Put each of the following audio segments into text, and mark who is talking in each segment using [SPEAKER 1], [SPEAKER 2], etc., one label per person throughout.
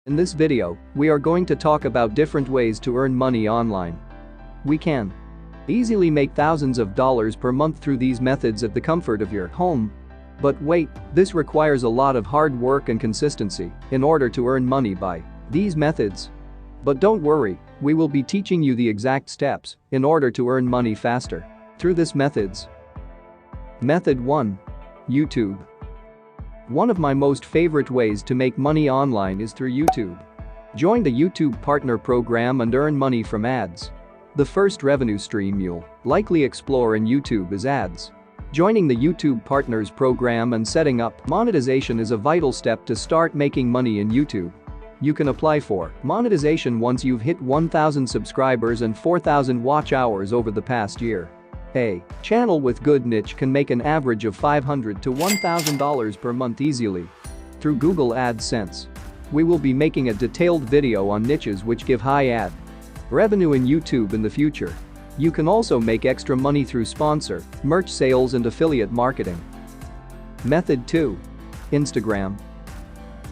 [SPEAKER 1] In this video, we are going to talk about different ways to earn money online. We can easily make thousands of dollars per month through these methods at the comfort of your home. But wait, this requires a lot of hard work and consistency in order to earn money by these methods. But don't worry, we will be teaching you the exact steps in order to earn money faster through these methods. Method 1. YouTube. One of my most favorite ways to make money online is through YouTube. Join the YouTube Partner Program and earn money from ads. The first revenue stream you'll likely explore in YouTube is ads. Joining the YouTube Partners Program and setting up monetization is a vital step to start making money in YouTube. You can apply for monetization once you've hit 1,000 subscribers and 4,000 watch hours over the past year. A channel with good niche can make an average of $500 to $1,000 per month easily through Google AdSense. We will be making a detailed video on niches which give high ad revenue in YouTube in the future. You can also make extra money through sponsor, merch sales and affiliate marketing. Method 2. Instagram.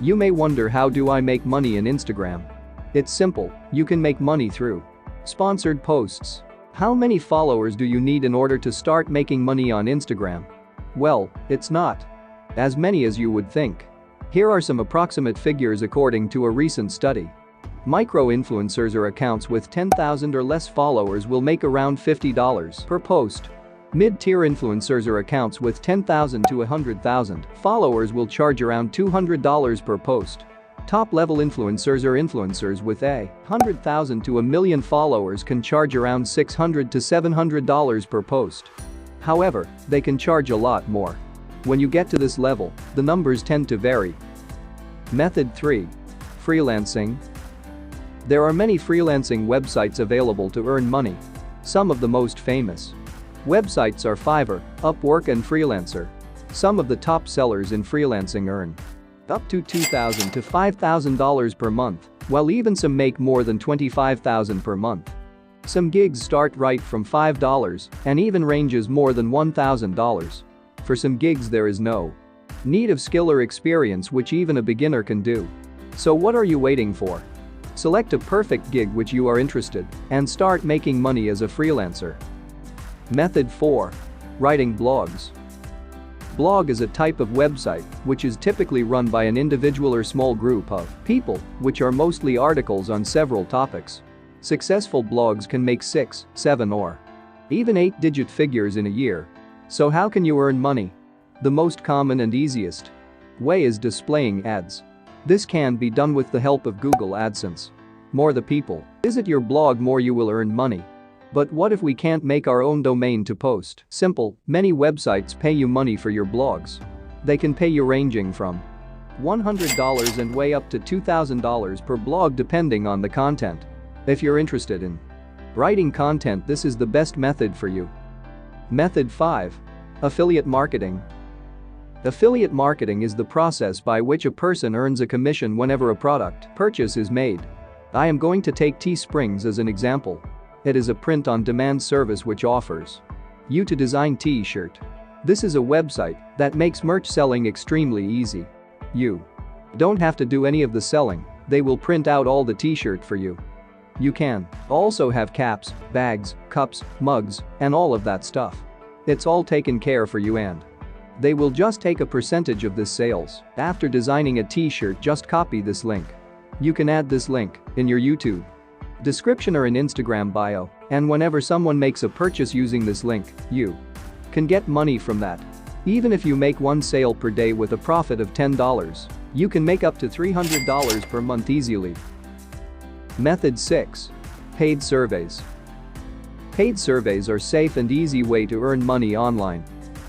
[SPEAKER 1] You may wonder, how do I make money in Instagram? It's simple, you can make money through sponsored posts. How many followers do you need in order to start making money on Instagram? Well, it's not as many as you would think. Here are some approximate figures according to a recent study. Micro-influencers or accounts with 10,000 or less followers will make around $50 per post. Mid-tier influencers or accounts with 10,000 to 100,000 followers will charge around $200 per post. Top-level influencers or influencers with 100,000 to 1 million followers can charge around $600 to $700 per post. However, they can charge a lot more. When you get to this level, the numbers tend to vary. Method 3. Freelancing. There are many freelancing websites available to earn money. Some of the most famous websites are Fiverr, Upwork and Freelancer. Some of the top sellers in freelancing earn up to $2,000 to $5,000 per month, while even some make more than $25,000 per month. Some gigs start right from $5 and even ranges more than $1,000. For some gigs there is no need of skill or experience, which even a beginner can do. So what are you waiting for? Select a perfect gig which you are interested and start making money as a freelancer. Method 4. Writing blogs. Blog is a type of website which is typically run by an individual or small group of people, which are mostly articles on several topics. Successful blogs can make 6, 7 or even 8-digit figures in a year. So how can you earn money? The most common and easiest way is displaying ads. This can be done with the help of Google AdSense. More the people visit your blog, more you will earn money. But what if we can't make our own domain to post? Simple, many websites pay you money for your blogs. They can pay you ranging from $100 and way up to $2,000 per blog depending on the content. If you're interested in writing content, this is the best method for you. Method 5. Affiliate marketing. Affiliate marketing is the process by which a person earns a commission whenever a product purchase is made. I am going to take Teesprings as an example. It is a print-on-demand service which offers you to design t-shirt. This is a website that makes merch selling extremely easy. You don't have to do any of the selling, they will print out all the t-shirt for you. You can also have caps, bags, cups, mugs, and all of that stuff. It's all taken care for you and they will just take a percentage of this sales. After designing a t-shirt, just copy this link. You can add this link in your YouTube description or in Instagram bio, and whenever someone makes a purchase using this link, you can get money from that. Even if you make one sale per day with a profit of $10, you can make up to $300 per month easily. Method 6. Paid surveys. Paid surveys are safe and easy way to earn money online.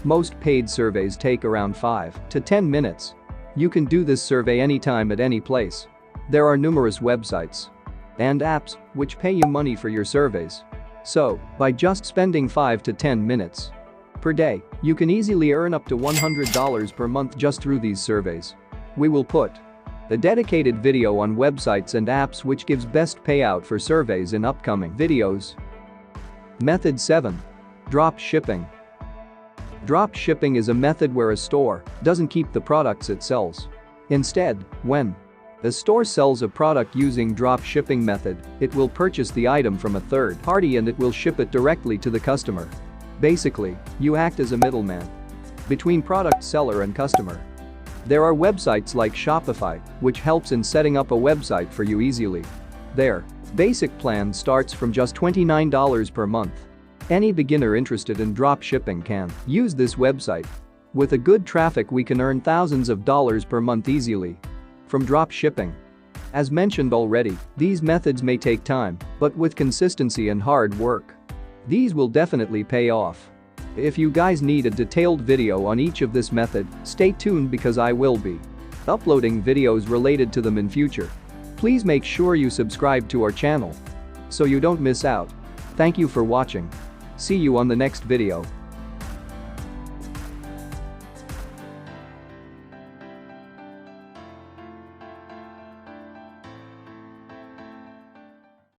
[SPEAKER 1] Most paid surveys take around 5 to 10 minutes. You can do this survey anytime at any place. There are numerous websites and apps which pay you money for your surveys. So, by just spending 5 to 10 minutes per day, you can easily earn up to $100 per month just through these surveys. We will put a dedicated video on websites and apps which gives best payout for surveys in upcoming videos. Method 7. Drop shipping. Drop shipping is a method where a store doesn't keep the products it sells. Instead, when A store sells a product using drop shipping method, it will purchase the item from a third party and it will ship it directly to the customer. Basically, you act as a middleman between product seller and customer. There are websites like Shopify, which helps in setting up a website for you easily. Their basic plan starts from just $29 per month. Any beginner interested in drop shipping can use this website. With a good traffic, we can earn thousands of dollars per month easily from drop shipping. As mentioned already, these methods may take time, but with consistency and hard work, these will definitely pay off. If you guys need a detailed video on each of this method, stay tuned because I will be uploading videos related to them in future. Please make sure you subscribe to our channel so you don't miss out. Thank you for watching. See you on the next video.